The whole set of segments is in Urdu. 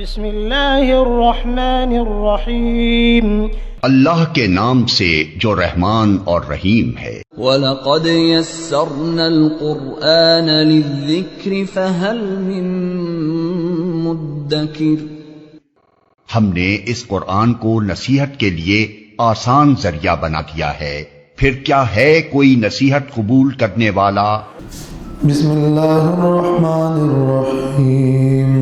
بسم اللہ الرحمن الرحیم اللہ کے نام سے جو رحمان اور رحیم ہے۔ وَلَقَدْ يَسَّرْنَا الْقُرْآنَ لِلذِّكْرِ فَهَلْ مِن مُدَّكِرٍ۔ ہم نے اس قرآن کو نصیحت کے لیے آسان ذریعہ بنا دیا ہے، پھر کیا ہے کوئی نصیحت قبول کرنے والا؟ بسم اللہ الرحمن الرحیم۔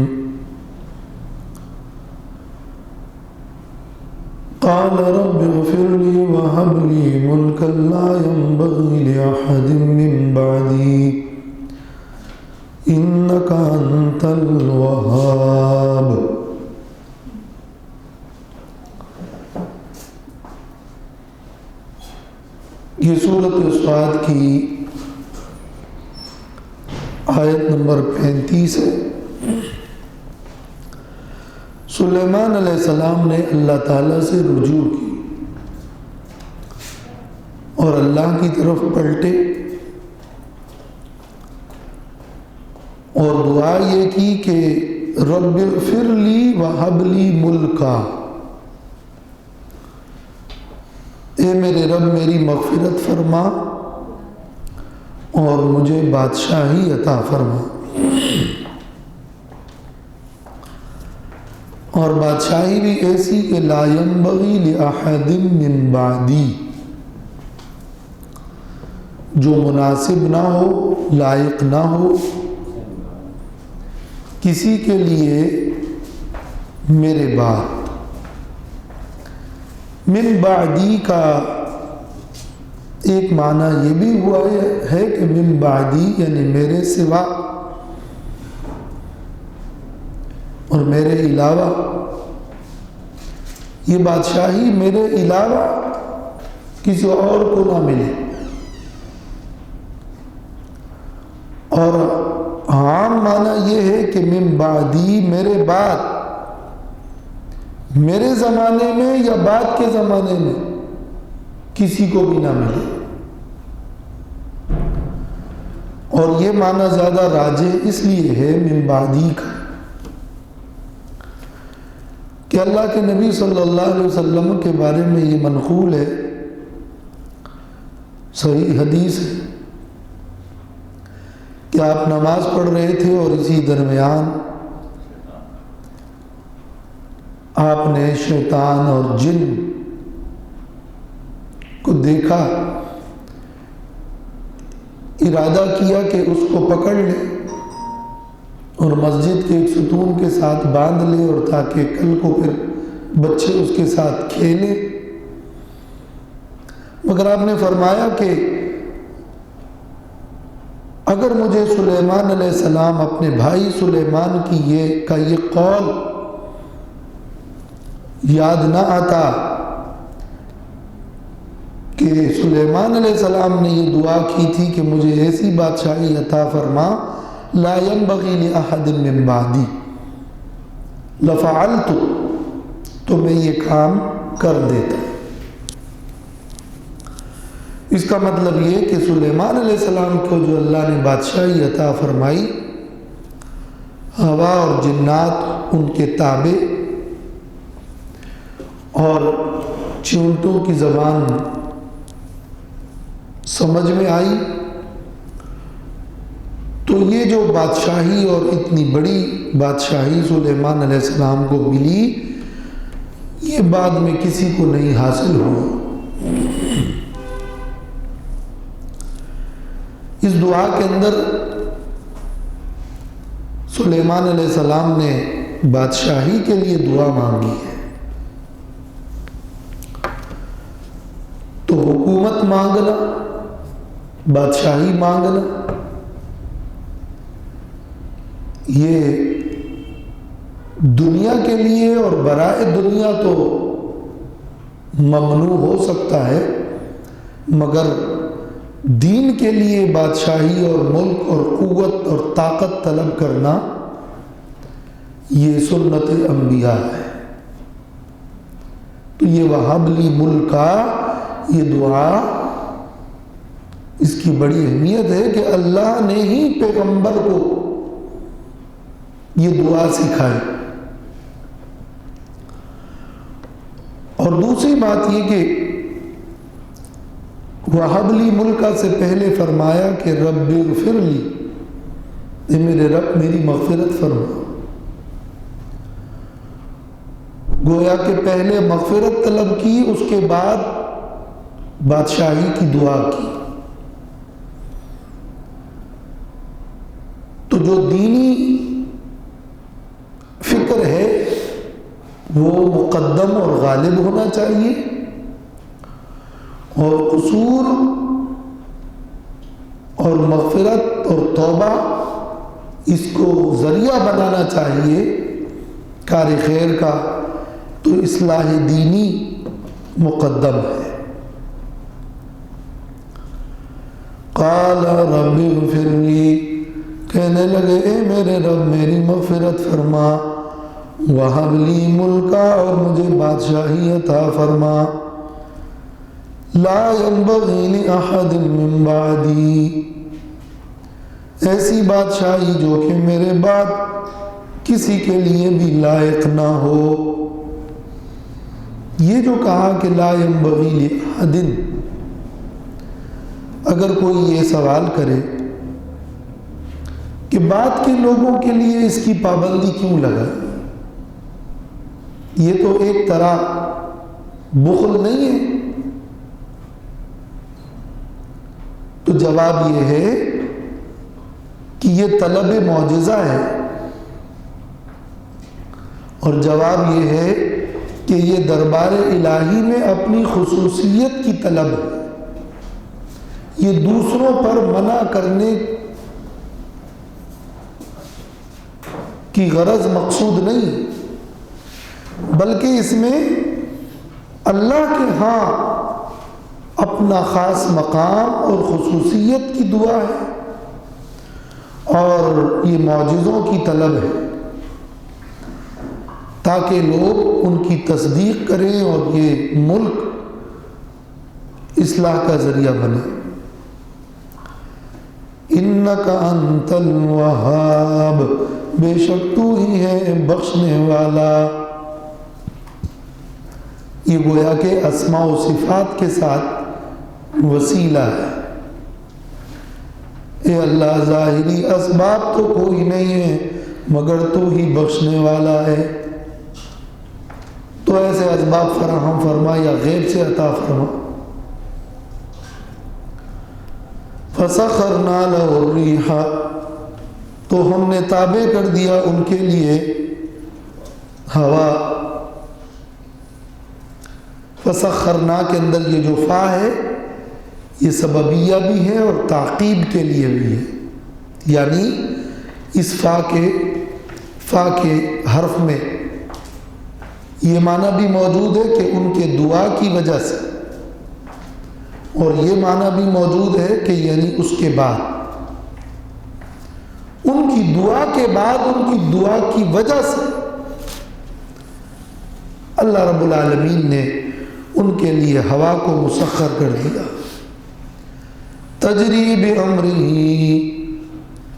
قال رب اغفر لي وهب لي ملكا لا ينبغي لأحد من بعدي إنك أنت الوهاب۔ یہ سورۃ صاد کی آیت نمبر 35 ہے۔ سلیمان علیہ السلام نے اللہ تعالیٰ سے رجوع کی اور اللہ کی طرف پلٹے اور دعا یہ کی کہ رب اغفر لی وہب لی ملکا، اے میرے رب میری مغفرت فرما اور مجھے بادشاہی عطا فرما، اور بادشاہی بھی ایسی کہ لا ينبغی لأحد من بعدی، جو مناسب نہ ہو، لائق نہ ہو کسی کے لیے میرے بعد۔ من بعدی کا ایک معنی یہ بھی ہوا ہے کہ من بعدی یعنی میرے سوا اور میرے علاوہ، یہ بادشاہی میرے علاوہ کسی اور کو نہ ملے۔ اور عام معنی یہ ہے کہ من بعدی میرے بعد، میرے زمانے میں یا بعد کے زمانے میں کسی کو بھی نہ ملے۔ اور یہ معنی زیادہ راجح اس لیے ہے من بعدی کا کہ اللہ کے نبی صلی اللہ علیہ وسلم کے بارے میں یہ منقول ہے، صحیح حدیث ہے کہ آپ نماز پڑھ رہے تھے اور اسی درمیان آپ نے شیطان اور جن کو دیکھا، ارادہ کیا کہ اس کو پکڑ لے اور مسجد کے ایک ستون کے ساتھ باندھ لے، اور تاکہ کل کو پھر بچے اس کے ساتھ کھیلیں۔ مگر آپ نے فرمایا کہ اگر مجھے سلیمان علیہ السلام اپنے بھائی سلیمان کی یہ قول یاد نہ آتا کہ سلیمان علیہ السلام نے یہ دعا کی تھی کہ مجھے ایسی بادشاہی عطا فرما لا ينبغي لأحد من بعدی لفعلت، تو میں یہ کام کر دیتا۔ اس کا مطلب یہ کہ سلیمان علیہ السلام کو جو اللہ نے بادشاہی عطا فرمائی، ہوا اور جنات ان کے تابع اور چونٹوں کی زبان سمجھ میں آئی، تو یہ جو بادشاہی اور اتنی بڑی بادشاہی سلیمان علیہ السلام کو ملی، یہ بعد میں کسی کو نہیں حاصل ہوا۔ اس دعا کے اندر سلیمان علیہ السلام نے بادشاہی کے لیے دعا مانگی ہے، تو حکومت مانگنا، بادشاہی مانگنا، یہ دنیا کے لیے اور برائے دنیا تو ممنوع ہو سکتا ہے، مگر دین کے لیے بادشاہی اور ملک اور قوت اور طاقت طلب کرنا یہ سنت انبیاء ہے۔ تو یہ وہب لی ملکا، یہ دعا اس کی بڑی اہمیت ہے کہ اللہ نے ہی پیغمبر کو یہ دعا سکھائی اور دوسری بات یہ کہ وَهَبْ لِي مُلْکَ سے پہلے فرمایا کہ رب اغفر لی، اے میرے رب میری مغفرت فرما۔ گویا کہ پہلے مغفرت طلب کی، اس کے بعد بادشاہی کی دعا کی۔ تو جو دینی فکر ہے وہ مقدم اور غالب ہونا چاہیے، اور قصور اور مغفرت اور توبہ اس کو ذریعہ بنانا چاہیے کار خیر کا، تو اصلاح دینی مقدم ہے۔ قال رب اغفر لی، کہنے لگے اے میرے رب میری مغفرت فرما، وہب لی ملکا، اور مجھے بادشاہی عطا فرما، لا ينبغی لأحد من بعدی، ایسی بادشاہی جو کہ میرے بعد کسی کے لیے بھی لائق نہ ہو۔ یہ جو کہا کہ لا ينبغی لأحد، اگر کوئی یہ سوال کرے کہ بعد کے لوگوں کے لیے اس کی پابندی کیوں لگا، یہ تو ایک طرح بخل نہیں ہے؟ تو جواب یہ ہے کہ یہ طلب معجزہ ہے، اور جواب یہ ہے کہ یہ دربار الہی میں اپنی خصوصیت کی طلب ہے، یہ دوسروں پر منع کرنے کی غرض مقصود نہیں، بلکہ اس میں اللہ کے ہاں اپنا خاص مقام اور خصوصیت کی دعا ہے، اور یہ معجزوں کی طلب ہے تاکہ لوگ ان کی تصدیق کریں اور یہ ملک اصلاح کا ذریعہ بنے۔ انک انت الوہاب، بے شک تو ہی ہے بخشنے والا۔ یہ گویا کہ اسماء و صفات کے ساتھ وسیلہ ہے۔ اے اللہ ظاہری اسباب تو کوئی نہیں ہے مگر تو ہی بخشنے والا ہے، تو ایسے اسباب فراہم فرما یا غیب سے عطا فرما۔ فَسَخَرْنَا لَهُ الرِّيحَ، تو ہم نے تابع کر دیا ان کے لیے ہوا۔ فَسَخَرْنَا کے اندر یہ جو فا ہے یہ سببیہ بھی ہے اور تعقیب کے لیے بھی ہے، یعنی اس فا کے حرف میں یہ معنی بھی موجود ہے کہ ان کے دعا کی وجہ سے، اور یہ معنی بھی موجود ہے کہ یعنی اس کے بعد، ان کی دعا کے بعد، ان کی دعا کی وجہ سے اللہ رب العالمین نے ان کے لیے ہوا کو مسخر کر دیا۔ تجری بامرہ،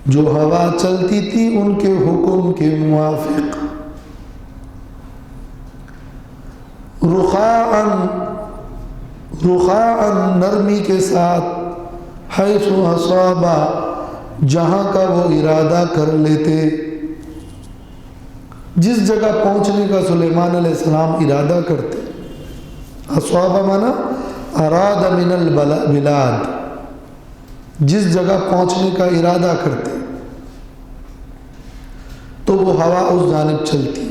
جو ہوا چلتی تھی ان کے حکم کے موافق، رخاءً نرمی کے ساتھ، حیث اصابا، جہاں کا وہ ارادہ کر لیتے، جس جگہ پہنچنے کا سلیمان علیہ السلام ارادہ کرتے، اصابا مانا اراد من البلاد، جس جگہ پہنچنے کا ارادہ کرتے تو وہ ہوا اس جانب چلتی۔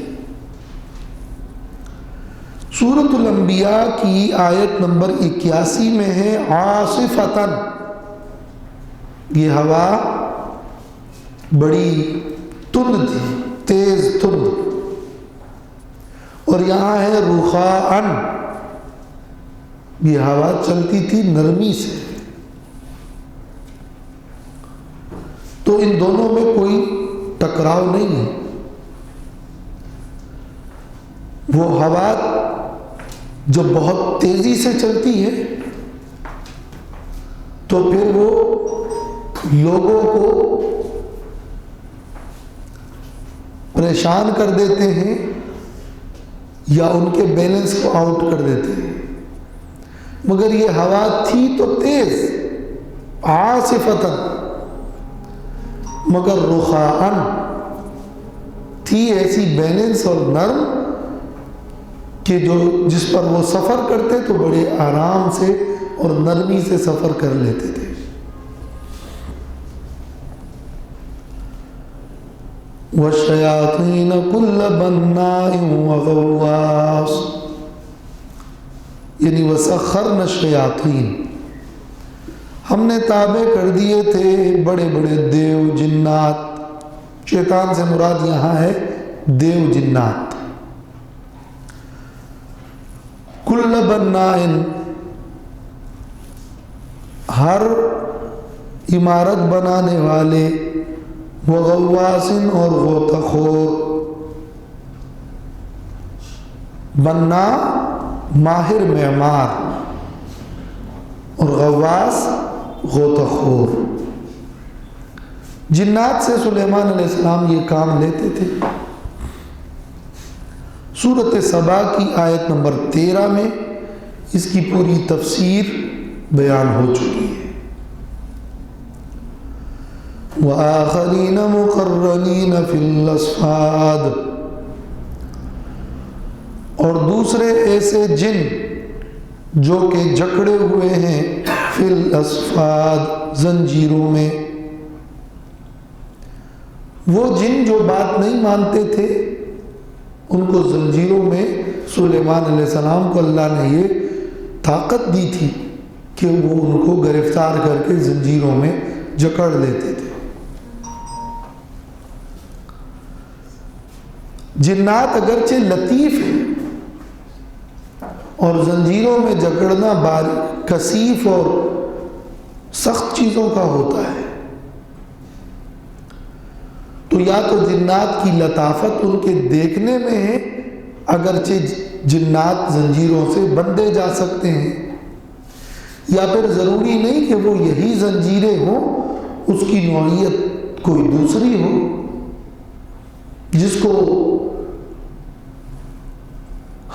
سورۃ الانبیاء کی آیت نمبر 81 میں ہے عاصفۃً، یہ ہوا بڑی تند تھی، تیز تند، اور یہاں ہے رخاءً، یہ ہوا چلتی تھی نرمی سے۔ تو ان دونوں میں کوئی ٹکراؤ نہیں ہے۔ وہ ہوا جو بہت تیزی سے چلتی ہے تو پھر وہ لوگوں کو پریشان کر دیتے ہیں، یا ان کے بیلنس کو آؤٹ کر دیتے ہیں. مگر یہ ہوا تھی تو تیز، عاصفتاً، مگر رخاءً، تھی ایسی بیلنس اور نرم کہ جس پر وہ سفر کرتے تو بڑے آرام سے اور نرمی سے سفر کر لیتے تھے. وَالشَّيَاطِينَ كُلَّ بَنَّاءٍ وَغَوَّاصٍ، یعنی وَسَخَّرْنَا الشَّيَاطِينَ، ہم نے تابع کر دیے تھے بڑے بڑے دیو جنات. شیطان سے مراد یہاں ہے دیو جنات. کل بناء، ہر عمارت بنانے والے، وغواص، اور غوطہ خور. بنا ماہر معمار، اور غواص غوطہ خور. جنات سے سلیمان علیہ السلام یہ کام لیتے تھے. سورۃ سبا کی آیت نمبر 13 میں اس کی پوری تفسیر بیان ہو چکی ہے. وَآخَرِينَ مُقَرَّنِينَ فِي الْأَصْفَادِ، اور دوسرے ایسے جن جو کہ جکڑے ہوئے ہیں فی الاسفاد، زنجیروں میں. وہ جن جو بات نہیں مانتے تھے ان کو زنجیروں میں سلیمان علیہ السلام کو اللہ نے یہ طاقت دی تھی کہ وہ ان کو گرفتار کر کے زنجیروں میں جکڑ لیتے تھے. جنات اگرچہ لطیف ہیں اور زنجیروں میں جکڑنا کثیف اور سخت چیزوں کا ہوتا ہے، تو یا تو جنات کی لطافت ان کے دیکھنے میں ہے، اگرچہ جنات زنجیروں سے بندھے جا سکتے ہیں، یا پھر ضروری نہیں کہ وہ یہی زنجیریں ہوں، اس کی نوعیت کوئی دوسری ہو جس کو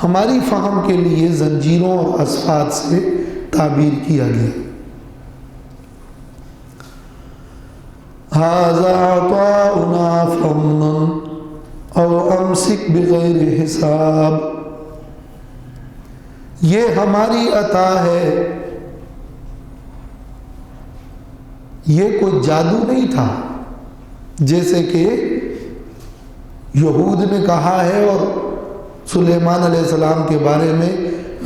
ہماری فہم کے لیے زنجیروں اور اصفاد سے تعبیر کیا گیا. هَذَا عَطَاؤُنَا فَامْنُنْ أَوْ أَمْسِكْ بِغَيْرِ حِسَابٍ، یہ ہماری عطا ہے. یہ کوئی جادو نہیں تھا جیسے کہ یہود نے کہا ہے اور سلیمان علیہ السلام کے بارے میں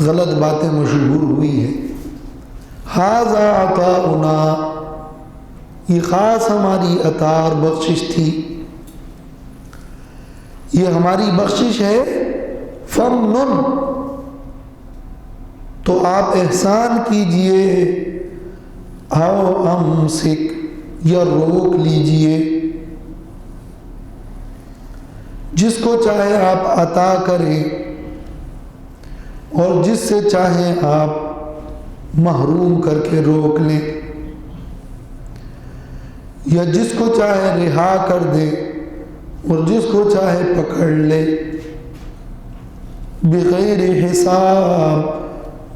غلط باتیں مشہور ہوئی ہیں. هَذَا عَطَاؤُنَا، یہ خاص ہماری عطا اور بخشش تھی، یہ ہماری بخشش ہے. فَمْنُن، تو آپ احسان کیجئے، او امسک، یا روک لیجئے. جس کو چاہے آپ عطا کریں اور جس سے چاہیں آپ محروم کر کے روک لیں، یا جس کو چاہے رہا کر دیں اور جس کو چاہے پکڑ لے. بغیر حساب،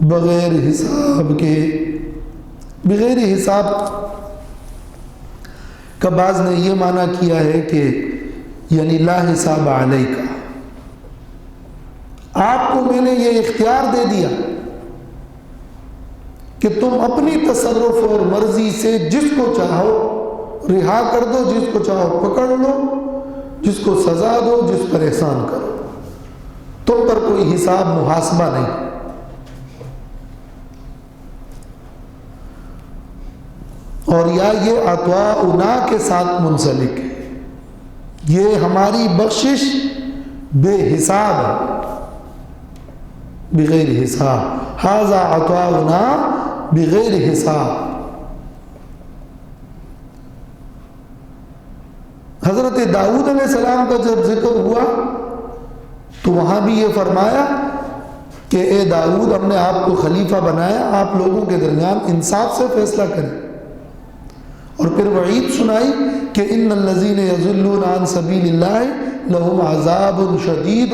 بغیر حساب کے. بغیر حساب کا بعض نے یہ معنی کیا ہے کہ یعنی لا حساب علیکہ، آپ کو میں نے یہ اختیار دے دیا کہ تم اپنی تصرف اور مرضی سے جس کو چاہو رہا کر دو، جس کو چاہو پکڑ لو، جس کو سزا دو، جس پر احسان کرو. تم پر کوئی حساب محاسبہ نہیں. اور یا یہ عطاؤنا کے ساتھ منسلک ہے، یہ ہماری بخشش بے حساب ہے، بغیر حساب. ھذا عطاؤنا بغیر حساب. حضرت داؤد علیہ السلام کا جب ذکر ہوا تو وہاں بھی یہ فرمایا کہ اے داؤد، ہم نے آپ کو خلیفہ بنایا، آپ لوگوں کے درمیان انصاف سے فیصلہ کریں. اور پھر وعید سنائی کہ ان الذین یضلون عن سبیل اللہ لہم عذاب شدید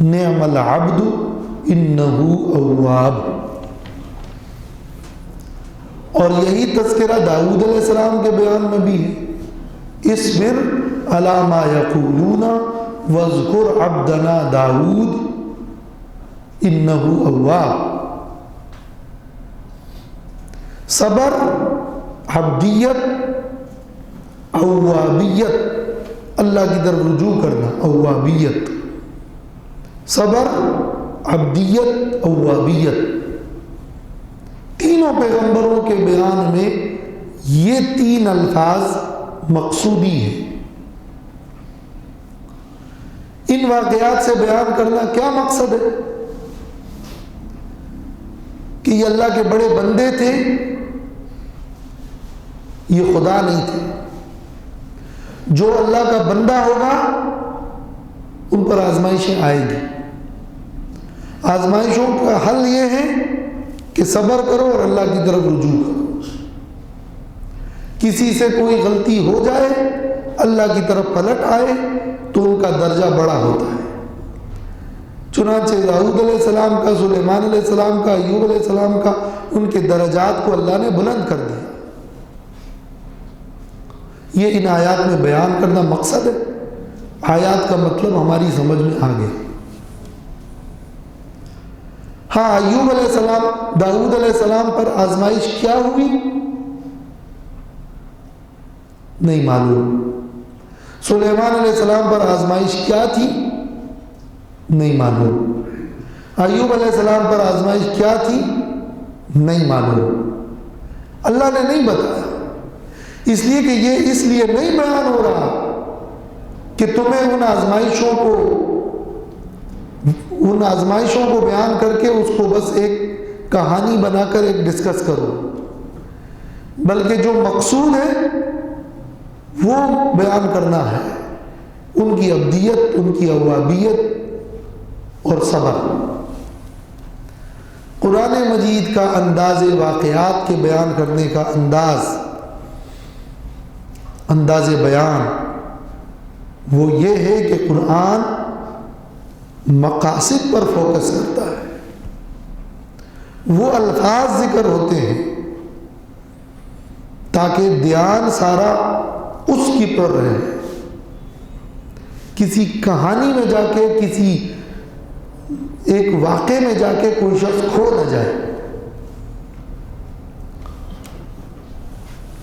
نعم العبد انہ اواب. اور یہی تذکرہ داؤد علیہ السلام کے بیان میں بھی ہے، اصبر علی ما یقولون واذکر عبدنا داؤد انہ اواب. صبر، عبدیت، اوابیت، اللہ کی طرف رجوع کرنا، اوابیت. صبر، عبدیت، اوابیت، تینوں پیغمبروں کے بیان میں یہ تین الفاظ مقصودی ہیں. ان واقعات سے بیان کرنا کیا مقصد ہے؟ کہ یہ اللہ کے بڑے بندے تھے، یہ خدا نہیں تھے. جو اللہ کا بندہ ہوگا ان پر آزمائشیں آئیں گی. آزمائشوں کا حل یہ ہے کہ صبر کرو اور اللہ کی طرف رجوع کرو. کسی سے کوئی غلطی ہو جائے، اللہ کی طرف پلٹ آئے تو ان کا درجہ بڑا ہوتا ہے. چنانچہ داؤد علیہ السلام کا، سلیمان علیہ السلام کا، ایوب علیہ السلام کا، ان کے درجات کو اللہ نے بلند کر دیا. یہ ان آیات میں بیان کرنا مقصد ہے. آیات کا مطلب ہماری سمجھ میں آ گیا. ہاں، ایوب علیہ السلام، داؤد علیہ السلام پر آزمائش کیا ہوئی نہیں معلوم. سلیمان علیہ السلام پر آزمائش کیا تھی نہیں معلوم. ایوب علیہ السلام پر آزمائش کیا تھی نہیں معلوم. اللہ نے نہیں بتایا، اس لیے کہ یہ اس لیے نہیں بیان ہو رہا کہ تمہیں ان آزمائشوں کو بیان کر کے اس کو بس ایک کہانی بنا کر ایک ڈسکس کرو، بلکہ جو مقصود ہے وہ بیان کرنا ہے. ان کی عبدیت، ان کی اوابیت اور صبر. قرآن مجید کا انداز واقعات کے بیان کرنے کا انداز بیان وہ یہ ہے کہ قرآن مقاصد پر فوکس کرتا ہے. وہ الفاظ ذکر ہوتے ہیں تاکہ دھیان سارا اس کی پر رہے. کسی کہانی میں جا کے، کسی ایک واقعے میں جا کے کوئی شخص کھو نہ جائے.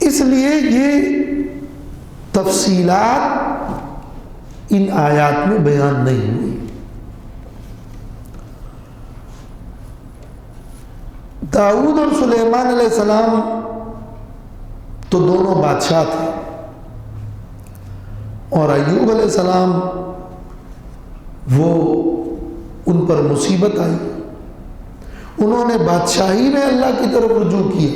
اس لیے یہ تفصیلات ان آیات میں بیان نہیں ہوئی. داؤد اور سلیمان علیہ السلام تو دونوں بادشاہ تھے، اور ایوب علیہ السلام وہ ان پر مصیبت آئی، انہوں نے بادشاہی میں اللہ کی طرف رجوع کیا،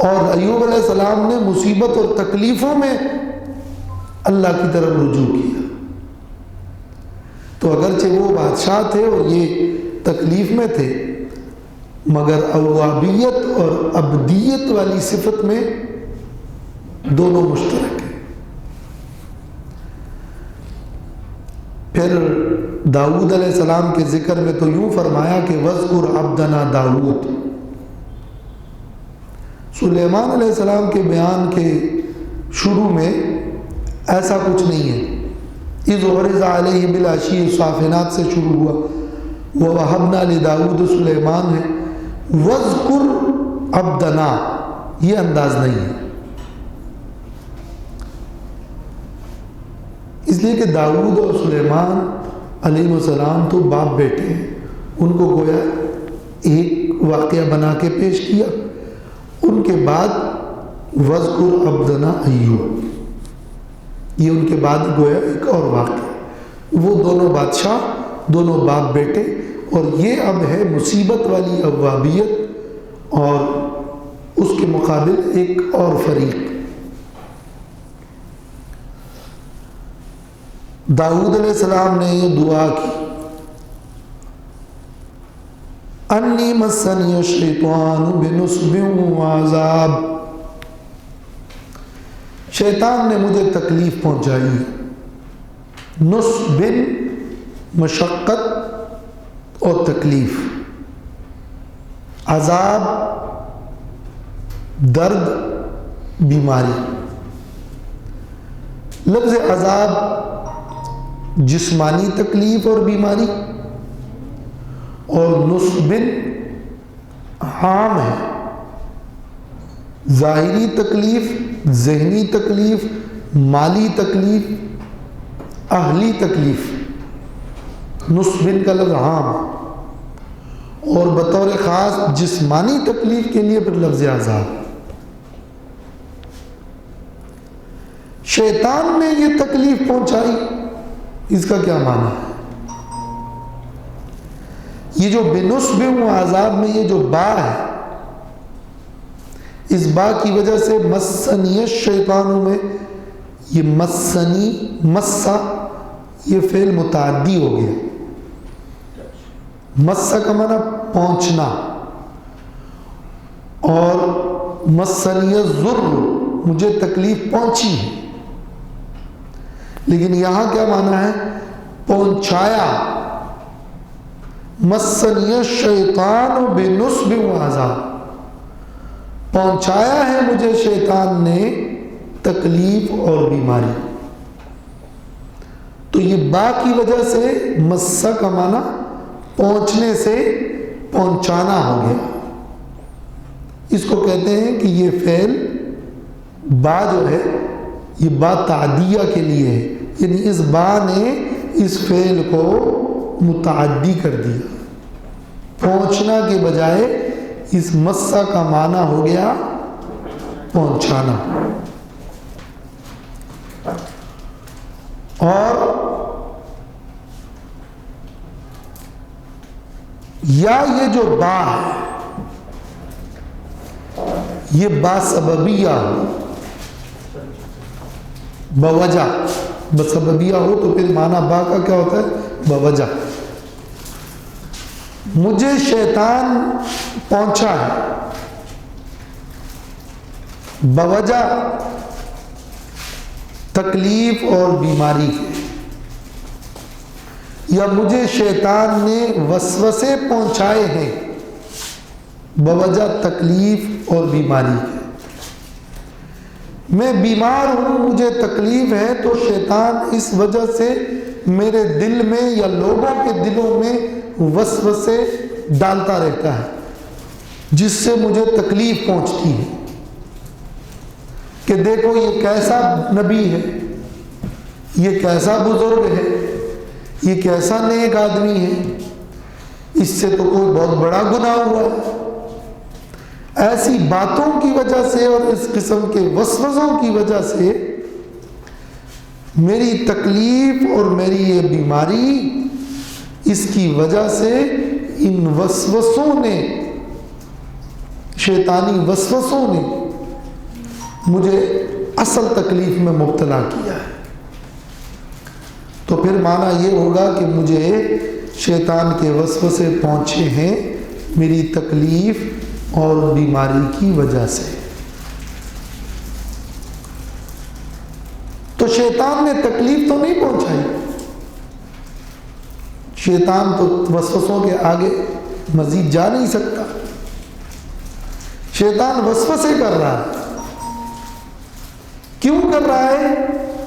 اور ایوب علیہ السلام نے مصیبت اور تکلیفوں میں اللہ کی طرف رجوع کیا. تو اگرچہ وہ بادشاہ تھے اور یہ تکلیف میں تھے، مگر اوابیت اور عبدیت والی صفت میں دونوں مشترک ہیں. پھر داؤد علیہ السلام کے ذکر میں تو یوں فرمایا کہ وَاذْكُرْ عَبْدَنَا داؤد. سلیمان علیہ السلام کے بیان کے شروع میں ایسا کچھ نہیں ہے. اِذْ عُرِضَ عَلَيْهِ بِالْعَشِيِّ الصَّافِنَاتِ سے شروع ہوا، وَوَهَبْنَا لِدَاؤُدَ سلیمان ہے. وَاذْكُرْ عَبْدَنَا یہ انداز نہیں ہے، اس لیے کہ داؤد اور سلیمان علیہ السلام تو باپ بیٹے ہیں. ان کو گویا ایک واقعہ بنا کے پیش کیا. ان کے بعد وَاذْكُرْ عَبْدَنَا ایوب، یہ ان کے بعد گویا ایک اور واقعہ. وہ دونوں بادشاہ، دونوں باپ بیٹے، اور یہ اب ہے مصیبت والی اوابیت، اور اس کے مقابل ایک اور فریق. داؤد علیہ السلام نے یہ دعا کی، انی مسنی الشیطان بنصب وعذاب، شیطان نے مجھے تکلیف پہنچائی. نصب مشقت اور تکلیف، عذاب، درد، بیماری۔ لفظ عذاب جسمانی تکلیف اور بیماری، اور نصب عام ہے، ظاہری تکلیف، ذہنی تکلیف، مالی تکلیف، اہلی تکلیف۔ نصب کا لفظ عام، اور بطور خاص جسمانی تکلیف کے لیے پھر لفظ عذاب۔ شیطان نے یہ تکلیف پہنچائی، اس کا کیا معنی ہے؟ یہ جو بنصب و عذاب میں یہ جو با ہے، اس با کی وجہ سے مسنی الشیطانوں میں یہ مسنی، مسا، یہ فعل متعدی ہو گیا۔ مسا کا معنی پہنچنا، اور مسنی الضر، مجھے تکلیف پہنچی ہے، لیکن یہاں کیا معنی ہے؟ پہنچایا۔ مسنی الشیطان بنصب و عذاب، پہنچایا ہے مجھے شیطان نے تکلیف اور بیماری۔ تو یہ با کی وجہ سے مسا کا معنی پہنچنے سے پہنچانا ہو گیا۔ اس کو کہتے ہیں کہ یہ فعل با جو ہے یہ با تعدیہ کے لیے ہے، یعنی اس با نے اس فعل کو متعدی کر دیا، پہنچنا کے بجائے اس مسا کا معنی ہو گیا پہنچانا۔ اور یا یہ جو با ہے یہ با سببیہ ہو، بوجہ، بسببیہ ہو تو پھر معنی با کا کیا ہوتا ہے؟ بوجہ۔ مجھے شیطان پہنچا ہے بوجہ تکلیف اور بیماری کے، یا مجھے شیطان نے وسوسے پہنچائے ہیں بوجہ تکلیف اور بیماری کے۔ میں بیمار ہوں، مجھے تکلیف ہے، تو شیطان اس وجہ سے میرے دل میں یا لوگوں کے دلوں میں وسوسے ڈالتا رہتا ہے، جس سے مجھے تکلیف پہنچتی ہے کہ دیکھو یہ کیسا نبی ہے، یہ کیسا بزرگ ہے، یہ کیسا نیک آدمی ہے، اس سے تو کوئی بہت بڑا گناہ ہوا ہے۔ ایسی باتوں کی وجہ سے اور اس قسم کے وسوسوں کی وجہ سے میری تکلیف اور میری یہ بیماری، اس کی وجہ سے ان وسوسوں نے، شیطانی وسوسوں نے مجھے اصل تکلیف میں مبتلا کیا ہے۔ تو پھر معنی یہ ہوگا کہ مجھے شیطان کے وسوسے پہنچے ہیں میری تکلیف اور بیماری کی وجہ سے۔ تو شیطان نے تکلیف تو نہیں پہنچائی، شیطان تو وسوسوں کے آگے مزید جا نہیں سکتا، شیطان وسوسے کر رہا ہے۔ کیوں کر رہا ہے؟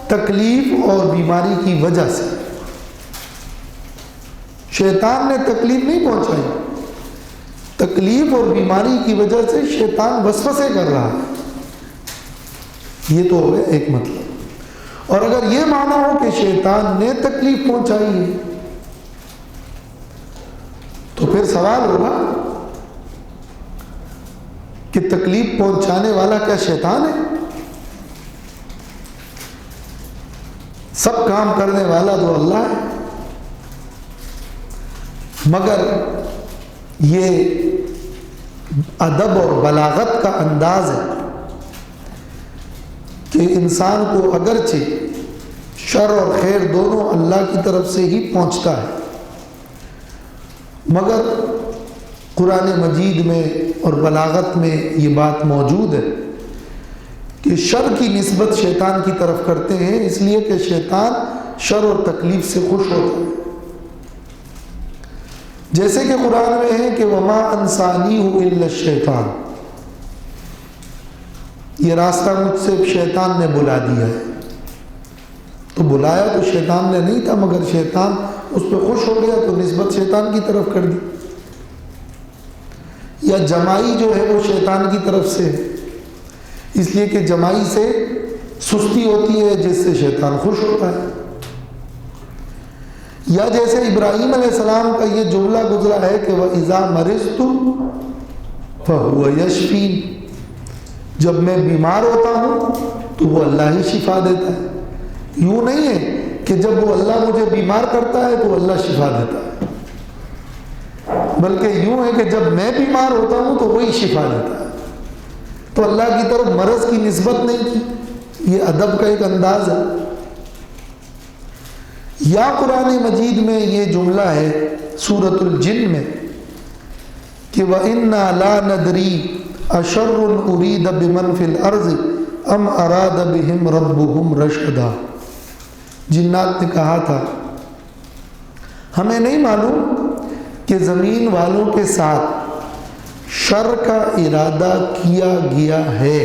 تکلیف اور بیماری کی وجہ سے۔ شیطان نے تکلیف نہیں پہنچائی، تکلیف اور بیماری کی وجہ سے شیطان وسوسے کر رہا ہے۔ یہ تو ہو گیا ایک مطلب۔ اور اگر یہ مانا ہو کہ شیطان نے تکلیف پہنچائی ہے تو پھر سوال ہوگا کہ تکلیف پہنچانے والا کیا شیطان ہے؟ سب کام کرنے والا تو اللہ ہے، مگر یہ ادب اور بلاغت کا انداز ہے کہ انسان کو اگرچہ شر اور خیر دونوں اللہ کی طرف سے ہی پہنچتا ہے، مگر قرآن مجید میں اور بلاغت میں یہ بات موجود ہے کہ شر کی نسبت شیطان کی طرف کرتے ہیں، اس لیے کہ شیطان شر اور تکلیف سے خوش ہوتا ہے، جیسے کہ قرآن میں ہے کہ وما انسانیہ الا الشیطان، یہ راستہ مجھ سے شیطان نے بلا دیا ہے. تو بلایا تو شیطان نے نہیں تھا، مگر شیطان اس پہ خوش ہو گیا تو نسبت شیطان کی طرف کر دی. یا جمائی جو ہے وہ شیطان کی طرف سے ہے، اس لیے کہ جمائی سے سستی ہوتی ہے جس سے شیطان خوش ہوتا ہے. یا جیسے ابراہیم علیہ السلام کا یہ جملہ گزرا ہے کہ وَإِذَا مَرِضْتُ فَهُوَ يَشْفِينِ، جب میں بیمار ہوتا ہوں تو وہ اللہ ہی شفا دیتا ہے. یوں نہیں ہے کہ جب وہ اللہ مجھے بیمار کرتا ہے تو اللہ شفا دیتا ہے، بلکہ یوں ہے کہ جب میں بیمار ہوتا ہوں تو وہی شفا دیتا ہے. تو اللہ کی طرف مرض کی نسبت نہیں کی، یہ ادب کا ایک انداز ہے. یا قرآن مجید میں یہ جملہ ہے سورۃ الجن میں کہ وَإِنَّا لَا نَدْرِي أَشَرٌ أُرِيدَ بِمَنْ فِي الْأَرْضِ أَمْ أَرَادَ بِهِمْ رَبُّهُمْ رَشَدًا. جنات نے کہا تھا ہمیں نہیں معلوم کہ زمین والوں کے ساتھ شر کا ارادہ کیا گیا ہے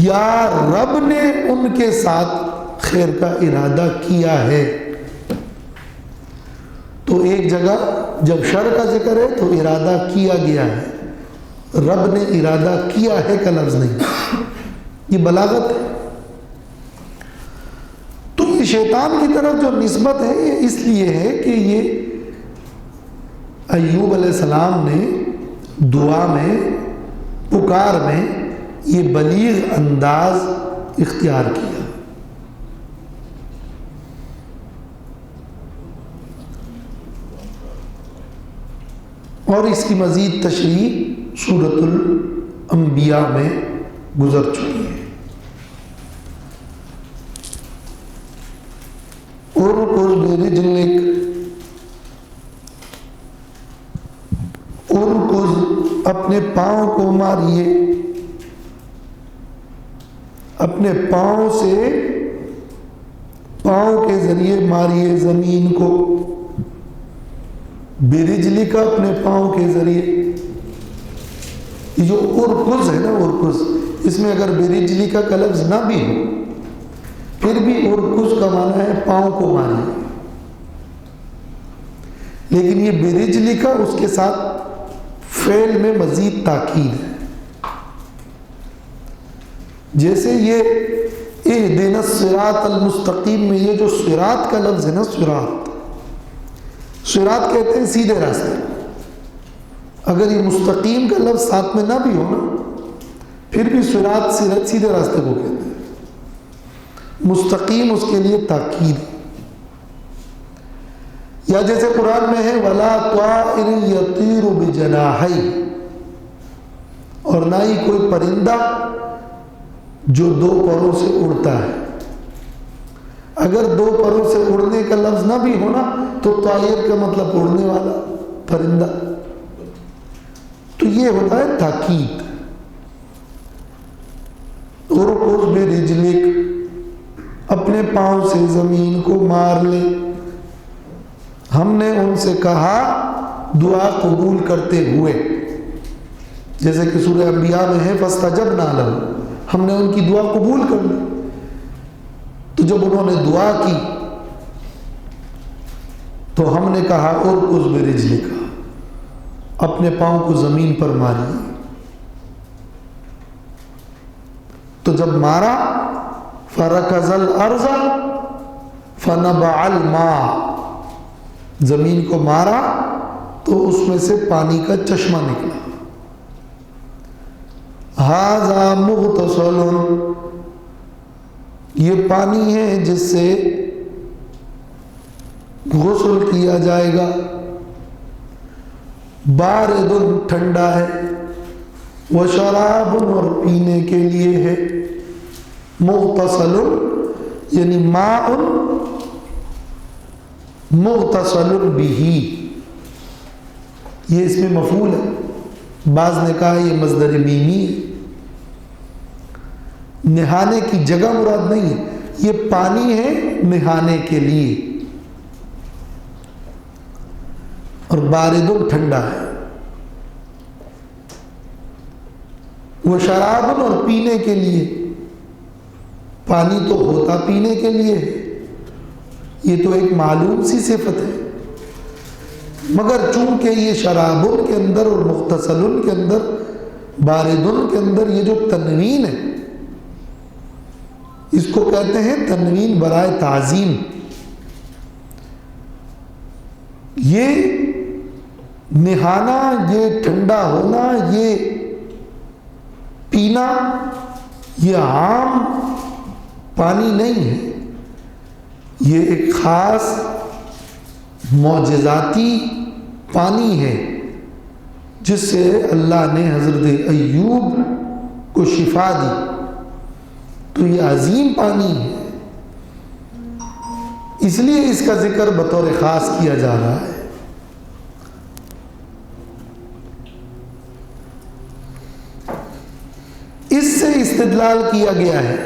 یا رب نے ان کے ساتھ خیر کا ارادہ کیا ہے. تو ایک جگہ جب شر کا ذکر ہے تو ارادہ کیا گیا ہے، رب نے ارادہ کیا ہے کا لفظ نہیں. یہ بلاغت ہے. تو یہ شیطان کی طرف جو نسبت ہے یہ اس لیے ہے کہ یہ ایوب علیہ السلام نے دعا میں پکار میں یہ بلیغ انداز اختیار کیا. اور اس کی مزید تشریح سورۃ الانبیاء میں گزر چکی ہے. ارکض اپنے پاؤں کو ماریے، اپنے پاؤں سے پاؤں کے ذریعے ماریے زمین کو، برجلی کا اپنے پاؤں کے ذریعے. یہ جو ارکض ہے نا، ارکض، اس میں اگر برجلی کا لفظ نہ بھی ہو پھر بھی ارکض کا معنی ہے پاؤں کو ماریے. لیکن یہ برجلی کا اس کے ساتھ فعل میں مزید تاکید ہے. جیسے یہ اہدنا الصراط المستقیم میں یہ جو صراط کا لفظ ہے نا، صراط کہتے ہیں سیدھے راستے. اگر یہ مستقیم کا لفظ ساتھ میں نہ بھی ہو نا پھر بھی صراط سیدھے راستے کو کہتے ہیں. مستقیم اس کے لیے تاکید. یا جیسے قرآن میں ہے وَلَا طَائِرٍ يَطِيرُ بِجَنَاحَيْهِ، اور نہ ہی کوئی پرندہ جو دو پروں سے اڑتا ہے. اگر دو پروں سے اڑنے کا لفظ نہ بھی ہونا تو طائر کا مطلب اڑنے والا پرندہ. تو یہ ہوتا ہے تاکید. ارکض برجلک، اپنے پاؤں سے زمین کو مار لے. ہم نے ان سے کہا دعا قبول کرتے ہوئے، جیسے کہ سورہ انبیاء میں ہے فاستجبنا لہ، ہم نے ان کی دعا قبول کر لی. تو جب انہوں نے دعا کی تو ہم نے کہا ارکض برجلک، اپنے پاؤں کو زمین پر ماری. تو جب مارا فرکض الارض فنبع الماء، زمین کو مارا تو اس میں سے پانی کا چشمہ نکلا. ھذا مغتسل، یہ پانی ہے جس سے غسل کیا جائے گا. بارد، ٹھنڈا ہے. وشراب، اور پینے کے لیے ہے. مغتسل یعنی ماء مغتسل بہ، یہ اس میں مفعول ہے. بعض نے کہا یہ مصدر میمی ہے. نہانے کی جگہ مراد نہیں ہے، یہ پانی ہے نہانے کے لیے. اور بارد ٹھنڈا ہے. وہ شراب اور پینے کے لیے. پانی تو ہوتا پینے کے لیے ہے، یہ تو ایک معلوم سی صفت ہے، مگر چونکہ یہ شرابن کے اندر اور مغتسلن کے اندر، باردن کے اندر یہ جو تنوین ہے، اس کو کہتے ہیں تنوین برائے تعظیم. یہ نہانا، یہ ٹھنڈا ہونا، یہ پینا، یہ عام پانی نہیں ہے، یہ ایک خاص معجزاتی پانی ہے جس سے اللہ نے حضرت ایوب کو شفا دی. تو یہ عظیم پانی ہے، اس لیے اس کا ذکر بطور خاص کیا جا رہا ہے. اس سے استدلال کیا گیا ہے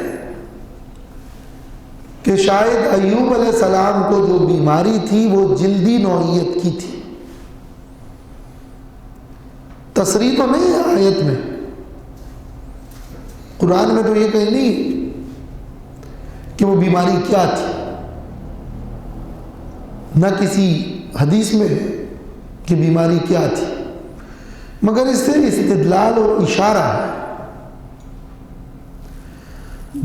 کہ شاید ایوب علیہ السلام کو جو بیماری تھی وہ جلدی نوعیت کی تھی. تصریح تو نہیں ہے آیت میں، قرآن میں تو یہ کہیں نہیں کہ وہ بیماری کیا تھی، نہ کسی حدیث میں ہے کہ بیماری کیا تھی، مگر اس سے استدلال اور اشارہ ہے.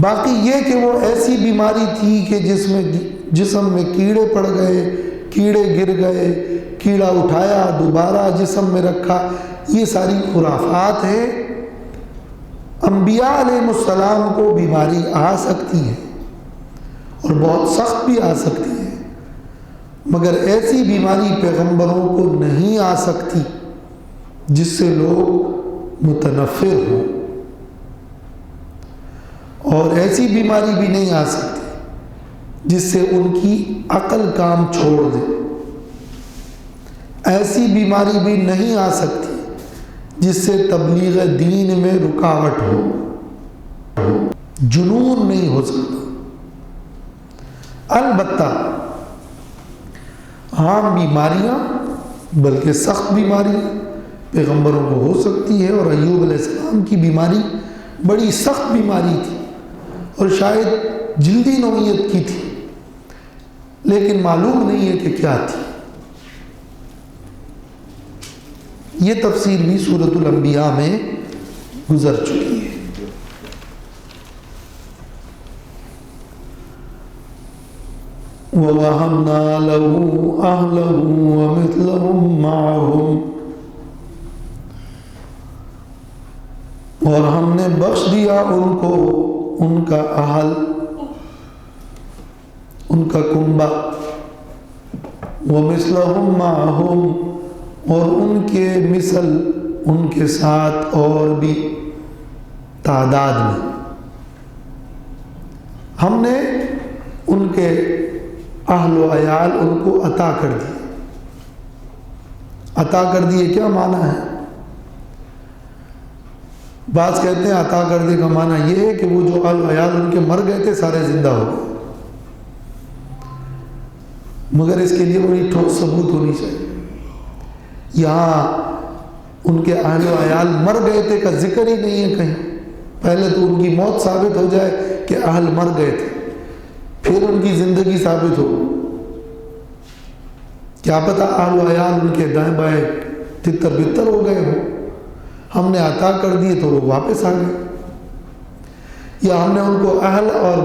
باقی یہ کہ وہ ایسی بیماری تھی کہ جسم میں کیڑے پڑ گئے، کیڑے گر گئے، کیڑا اٹھایا دوبارہ جسم میں رکھا، یہ ساری خرافات ہیں. انبیاء علیہ السلام کو بیماری آ سکتی ہے اور بہت سخت بھی آ سکتی ہے، مگر ایسی بیماری پیغمبروں کو نہیں آ سکتی جس سے لوگ متنفر ہوں، اور ایسی بیماری بھی نہیں آ سکتی جس سے ان کی عقل کام چھوڑ دے. ایسی بیماری بھی نہیں آ سکتی جس سے تبلیغ دین میں رکاوٹ ہو. جنون نہیں ہو سکتا. البتہ عام بیماریاں، بلکہ سخت بیماریاں پیغمبروں کو ہو سکتی ہے، اور ایوب علیہ السلام کی بیماری بڑی سخت بیماری تھی اور شاید جلدی نوعیت کی تھی، لیکن معلوم نہیں ہے کہ کیا تھی. یہ تفسیر بھی سورۃ الانبیاء میں گزر چکی ہے. وَوَهَبْنَا لَهُ أَهْلَهُ وَمِثْلَهُمْ مَعَهُمْ، اور ہم نے بخش دیا ان کو ان کا اہل، ان کا کنبہ، وَمِثْلَهُمْ مَعَهُمْ، اور ان کے مثل ان کے ساتھ اور بھی تعداد میں. ہم نے ان کے اہل و عیال ان کو عطا کر دیے. عطا کر دیے کیا معنی ہے؟ بعض کہتے ہیں عطا کر دے کا معنی یہ ہے کہ وہ جو اہل و عیال ان کے مر گئے تھے سارے زندہ ہو گئے، مگر اس کے لیے بڑی ٹھوس ثبوت ہونی چاہیے. یہاں ان کے اہل و عیال مر گئے تھے کا ذکر ہی نہیں ہے کہیں. پہلے تو ان کی موت ثابت ہو جائے کہ اہل مر گئے تھے، پھر ان کی زندگی ثابت ہو. کیا پتہ اہل و عیال ان کے دائیں بائیں تتر بتر ہو گئے ہوں، ہم نے عطا کر دیے تو وہ واپس آ گئے، یا ہم نے ان کو اہل اور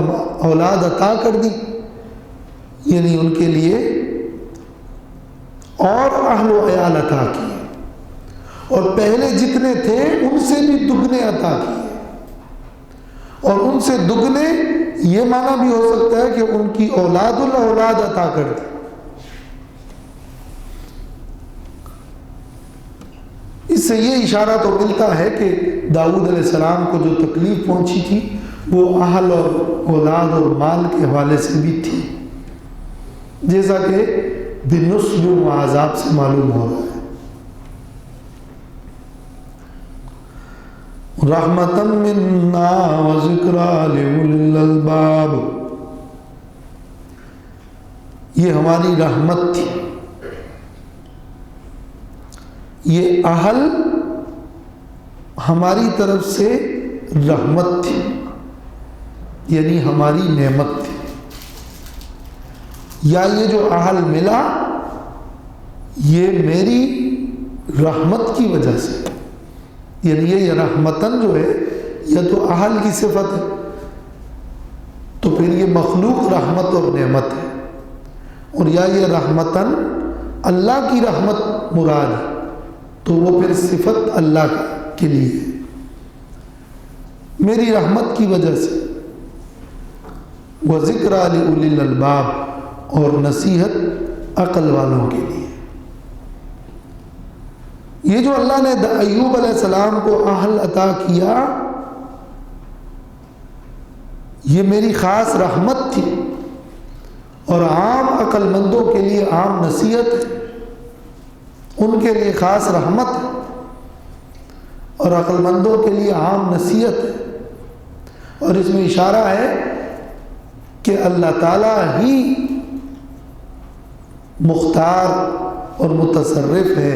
اولاد عطا کر دی، یعنی ان کے لیے اور اہل و عیال عطا کیے، اور پہلے جتنے تھے ان سے بھی دگنے عطا کیے. اور ان سے دگنے یہ معنی بھی ہو سکتا ہے کہ ان کی اولاد الاولاد عطا کر دی. اس سے یہ اشارہ تو ملتا ہے کہ داؤد علیہ السلام کو جو تکلیف پہنچی تھی وہ اہل اور اولاد اور مال کے حوالے سے بھی تھی، جیسا کہ بنصب و عذاب سے معلوم ہو رہا ہے. رحمتاً منا وذکریٰ لأولی الالباب، یہ ہماری رحمت تھی. یہ اہل ہماری طرف سے رحمت تھی، یعنی ہماری نعمت تھی، یا یہ جو اہل ملا یہ میری رحمت کی وجہ سے، یعنی یہ رحمتن جو ہے یہ تو اہل کی صفت ہے، تو پھر یہ مخلوق رحمت اور نعمت ہے، اور یا یہ رحمتن اللہ کی رحمت مراد ہے تو وہ پھر صفت اللہ کے لیے ہے، میری رحمت کی وجہ سے۔ وَذِكْرَى لِأُولِي الْأَلْبَابِ، اور نصیحت عقل والوں کے لیے۔ یہ جو اللہ نے ایوب علیہ السلام کو اہل عطا کیا یہ میری خاص رحمت تھی، اور عام عقل مندوں کے لیے عام نصیحت ہے، ان کے لیے خاص رحمت ہے اور عقل مندوں کے لیے عام نصیحت ہے، اور اس میں اشارہ ہے کہ اللہ تعالیٰ ہی مختار اور متصرف ہے،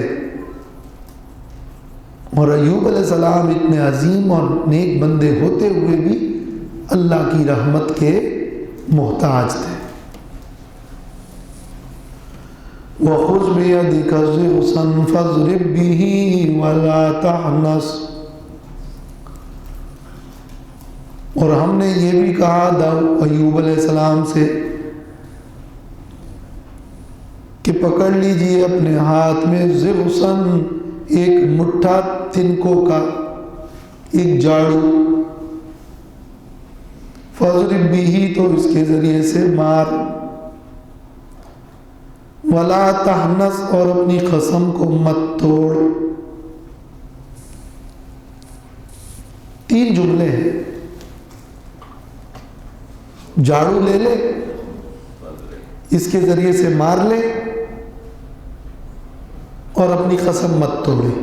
اور ایوب علیہ السلام اتنے عظیم اور نیک بندے ہوتے ہوئے بھی اللہ کی رحمت کے محتاج تھے۔ وَخُذْ بِيَدِكَ ضِغْثًا فَاضْرِب بِّهِ وَلَا تَحْنَثْ، اور ہم نے یہ بھی کہا ایوب علیہ السلام سے کہ پکڑ لیجئے اپنے ہاتھ میں ضغثاً، ایک مٹھا تنکوں کا، ایک جاڑو، فَاضْرِب بِّهِ، تو اس کے ذریعے سے مار، وَلَا تَحْنَثْ، اور اپنی قسم کو مت توڑ۔ تین جملے ہیں، جاڑو لے لے، اس کے ذریعے سے مار لے، اور اپنی قسم مت توڑے۔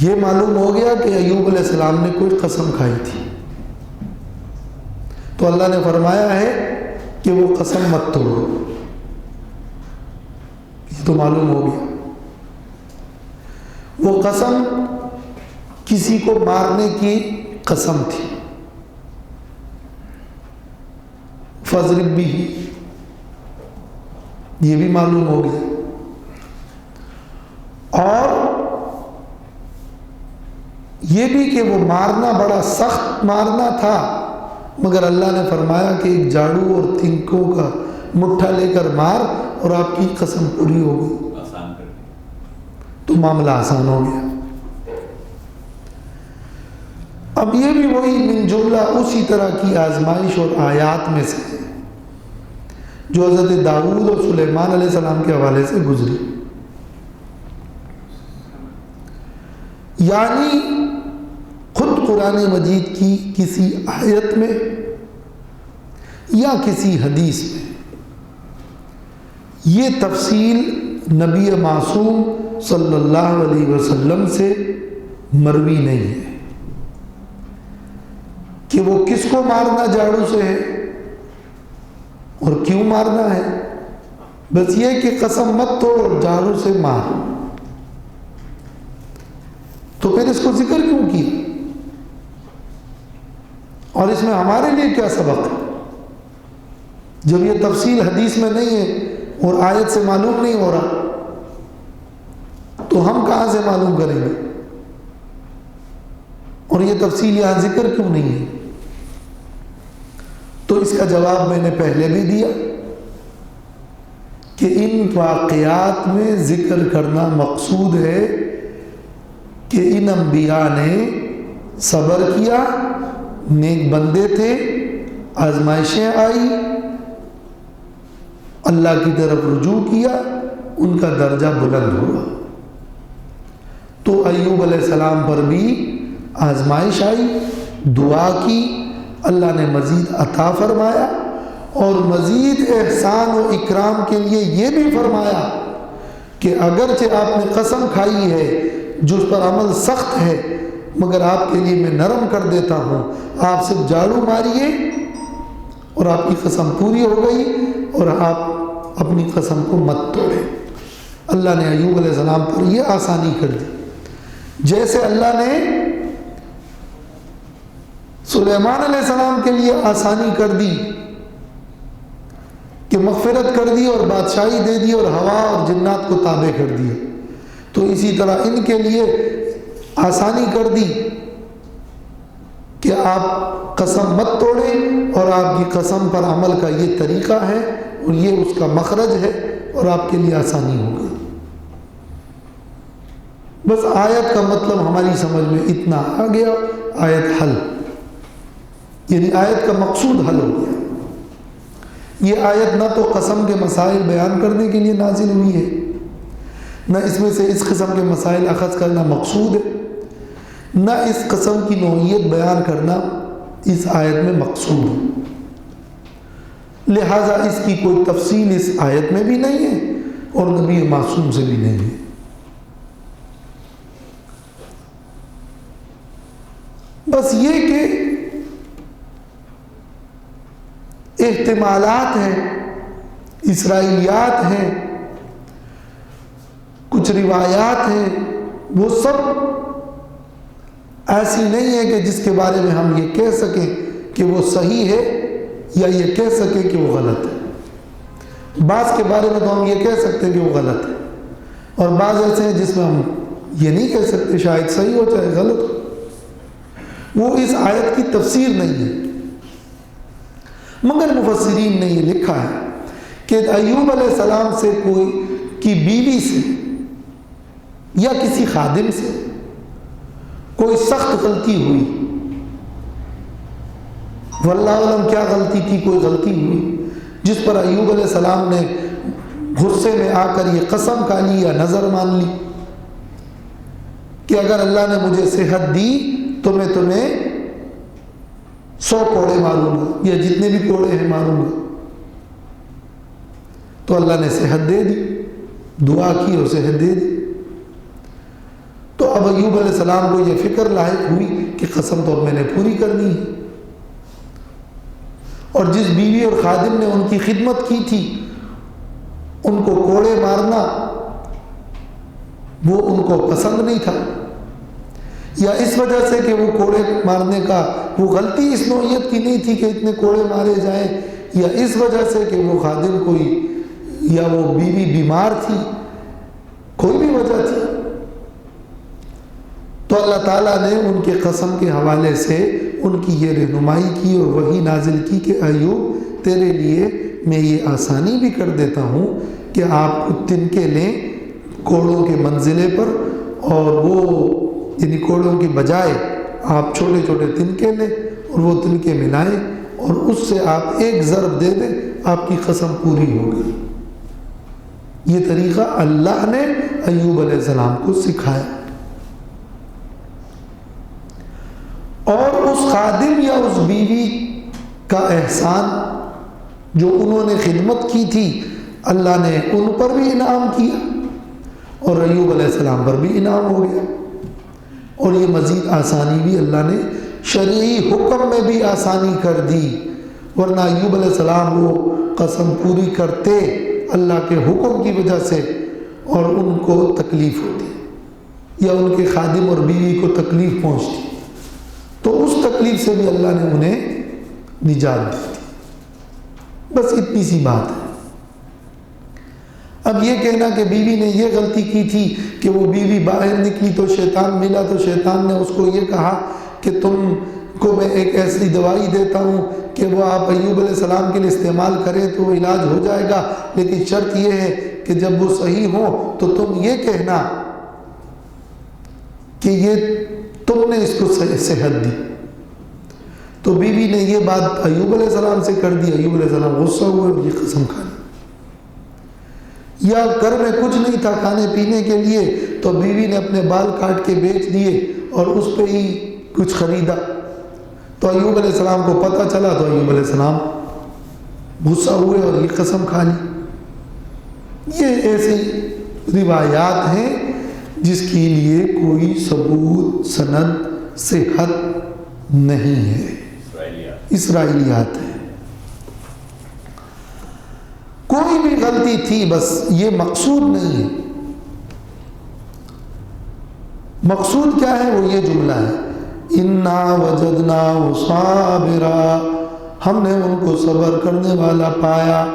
یہ معلوم ہو گیا کہ ایوب علیہ السلام نے کوئی قسم کھائی تھی، تو اللہ نے فرمایا ہے کہ وہ قسم مت توڑو، یہ تو معلوم ہو گیا۔ وہ قسم کسی کو مارنے کی قسم تھی، فَاضْرِب بِّهِ، یہ بھی معلوم ہو گیا، اور یہ بھی کہ وہ مارنا بڑا سخت مارنا تھا، مگر اللہ نے فرمایا کہ ایک جاڑو اور تنکوں کا مٹھا لے کر مار اور آپ کی قسم پوری ہو گئی، تو معاملہ آسان ہو گیا۔ اب یہ بھی وہی من جملہ اسی طرح کی آزمائش اور آیات میں سے ہے جو حضرت داؤد اور سلیمان علیہ السلام کے حوالے سے گزری، یعنی خود قرآن مجید کی کسی آیت میں یا کسی حدیث میں یہ تفصیل نبی معصوم صلی اللہ علیہ وسلم سے مروی نہیں ہے کہ وہ کس کو مارنا جاڑو سے ہے اور کیوں مارنا ہے، بس یہ کہ قسم مت توڑ اور جاڑو سے مار، تو پھر اس کو ذکر کیوں کیا، اور اس میں ہمارے لیے کیا سبق ہے جب یہ تفصیل حدیث میں نہیں ہے اور آیت سے معلوم نہیں ہو رہا، تو ہم کہاں سے معلوم کریں گے، اور یہ تفصیل یہاں ذکر کیوں نہیں ہے؟ تو اس کا جواب میں نے پہلے بھی دیا کہ ان واقعات میں ذکر کرنا مقصود ہے کہ ان انبیاء نے صبر کیا، نیک بندے تھے، آزمائشیں آئی، اللہ کی طرف رجوع کیا، ان کا درجہ بلند ہوا۔ تو ایوب علیہ السلام پر بھی آزمائش آئی، دعا کی، اللہ نے مزید عطا فرمایا، اور مزید احسان و اکرام کے لیے یہ بھی فرمایا کہ اگرچہ آپ نے قسم کھائی ہے جو اس پر عمل سخت ہے، مگر آپ کے لیے میں نرم کر دیتا ہوں، آپ صرف جاڑو ماریے اور آپ کی قسم پوری ہو گئی، اور آپ اپنی قسم کو مت توڑیں۔ اللہ نے ایوب علیہ السلام پر یہ آسانی کر دی، جیسے اللہ نے سلیمان علیہ السلام کے لیے آسانی کر دی کہ مغفرت کر دی اور بادشاہی دے دی اور ہوا اور جنات کو تابع کر دیا، تو اسی طرح ان کے لیے آسانی کر دی کہ آپ قسم مت توڑیں اور آپ کی قسم پر عمل کا یہ طریقہ ہے اور یہ اس کا مخرج ہے اور آپ کے لیے آسانی ہو گئی۔ بس آیت کا مطلب ہماری سمجھ میں اتنا آ گیا، آیت حل، یعنی آیت کا مقصود حل ہو گیا۔ یہ آیت نہ تو قسم کے مسائل بیان کرنے کے لیے نازل ہوئی ہے، نہ اس میں سے اس قسم کے مسائل اخذ کرنا مقصود ہے، نہ اس قسم کی نوعیت بیان کرنا اس آیت میں مقصود ہے، لہٰذا اس کی کوئی تفصیل اس آیت میں بھی نہیں ہے اور نبی معصوم سے بھی نہیں ہے۔ بس یہ کہ احتمالات ہیں، اسرائیلیات ہیں، کچھ روایات ہیں، وہ سب ایسی نہیں ہے کہ جس کے بارے میں ہم یہ کہہ سکیں کہ وہ صحیح ہے یا یہ کہہ سکیں کہ وہ غلط ہے۔ بعض کے بارے میں تو ہم یہ کہہ سکتے ہیں کہ وہ غلط ہے، اور بعض ایسے ہیں جس میں ہم یہ نہیں کہہ سکتے، شاید صحیح ہو چاہے غلط ہو۔ وہ اس آیت کی تفسیر نہیں ہے، مگر مفسرین نے یہ لکھا ہے کہ ایوب علیہ السلام سے کوئی کی بیوی سے یا کسی خادم سے کوئی سخت غلطی ہوئی، واللہ اعلم کیا غلطی تھی، کوئی غلطی ہوئی جس پر ایوب علیہ السلام نے غصے میں آ کر یہ قسم کھا لی یا نظر مان لی کہ اگر اللہ نے مجھے صحت دی تو میں تمہیں 100 کوڑے ماروں گا یا جتنے بھی کوڑے ہیں ماروں گا، تو اللہ نے صحت دے دی، دعا کی اور صحت دے دی۔ تو اب ایوب علیہ السلام کو یہ فکر لاحق ہوئی کہ قسم تو اب میں نے پوری کرنی ہے، اور جس بیوی اور خادم نے ان کی خدمت کی تھی ان کو کوڑے مارنا وہ ان کو پسند نہیں تھا، یا اس وجہ سے کہ وہ کوڑے مارنے کا وہ غلطی اس نوعیت کی نہیں تھی کہ اتنے کوڑے مارے جائیں، یا اس وجہ سے کہ وہ خادم کوئی یا وہ بیوی بیمار تھی، کوئی بھی وجہ تھی، تو اللہ تعالیٰ نے ان کے قسم کے حوالے سے ان کی یہ رہنمائی کی اور وحی نازل کی کہ ایوب تیرے لیے میں یہ آسانی بھی کر دیتا ہوں کہ آپ تنکے لیں کوڑوں کے منزلے پر، اور وہ یعنی کوڑوں کی بجائے آپ چھوٹے چھوٹے تنکے لیں اور وہ تنکے ملائیں اور اس سے آپ ایک ضرب دے دیں، آپ کی قسم پوری ہو گئی۔ یہ طریقہ اللہ نے ایوب علیہ السلام کو سکھایا، اور اس خادم یا اس بیوی کا احسان جو انہوں نے خدمت کی تھی اللہ نے ان پر بھی انعام کیا اور ایوب علیہ السلام پر بھی انعام ہو گیا، اور یہ مزید آسانی بھی اللہ نے شرعی حکم میں بھی آسانی کر دی، ورنہ ایوب علیہ السلام وہ قسم پوری کرتے اللہ کے حکم کی وجہ سے اور ان کو تکلیف ہوتی یا ان کے خادم اور بیوی کو تکلیف پہنچتی، تو اس تکلیف سے بھی اللہ نے انہیں نجات دی تھی۔ بس اتنی سی بات ہے۔ اب یہ کہنا کہ بیوی نے یہ غلطی کی تھی کہ وہ بیوی باہر نکلی تو شیطان ملا تو شیطان نے اس کو یہ کہا کہ تم کو میں ایک ایسی دوائی دیتا ہوں کہ وہ آپ ایوب علیہ السلام کے لیے استعمال کریں تو وہ علاج ہو جائے گا، لیکن شرط یہ ہے کہ جب وہ صحیح ہو تو تم یہ کہنا کہ یہ تم نے اس کو صحت دی۔ تو بیوی نے یہ بات ایوب علیہ السلام سے کر دی، ایوب علیہ السلام غصہ ہوئے اور یہ قسم کھا لی۔ یا گھر میں کچھ نہیں تھا کھانے پینے کے لیے تو بیوی نے اپنے بال کاٹ کے بیچ دیے اور اس پہ ہی کچھ خریدا، تو ایوب علیہ السلام کو پتہ چلا تو ایوب علیہ السلام غصہ ہوئے اور یہ قسم کھا لی۔ یہ ایسی روایات ہیں جس کے لیے کوئی ثبوت سند صحت نہیں ہے، اسرائیلیات ہیں۔ کوئی بھی غلطی تھی، بس یہ مقصود نہیں ہے مقصود کیا ہے؟ وہ یہ جملہ ہے انا وجدناہ صابرا، ہم نے ان کو صبر کرنے والا پایا،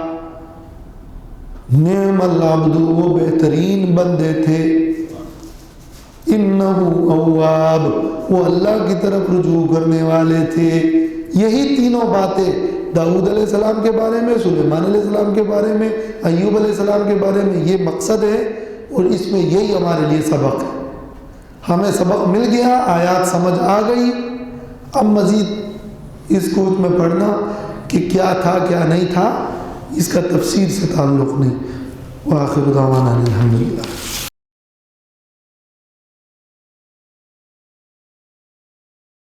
نعم العبد، وہ بہترین بندے تھے، انہ اواب، وہ اللہ کی طرف رجوع کرنے والے تھے۔ یہی تینوں باتیں داؤد علیہ السلام کے بارے میں، سلیمان علیہ السلام کے بارے میں، ایوب علیہ السلام کے بارے میں، یہ مقصد ہے اور اس میں یہی ہمارے لیے سبق ہے۔ ہمیں سبق مل گیا، آیات سمجھ آ گئی، اب مزید اس کو میں پڑھنا کہ کیا تھا کیا نہیں تھا اس کا تفسیر سے تعلق نہیں۔ وآخر دعوانا الحمدللہ۔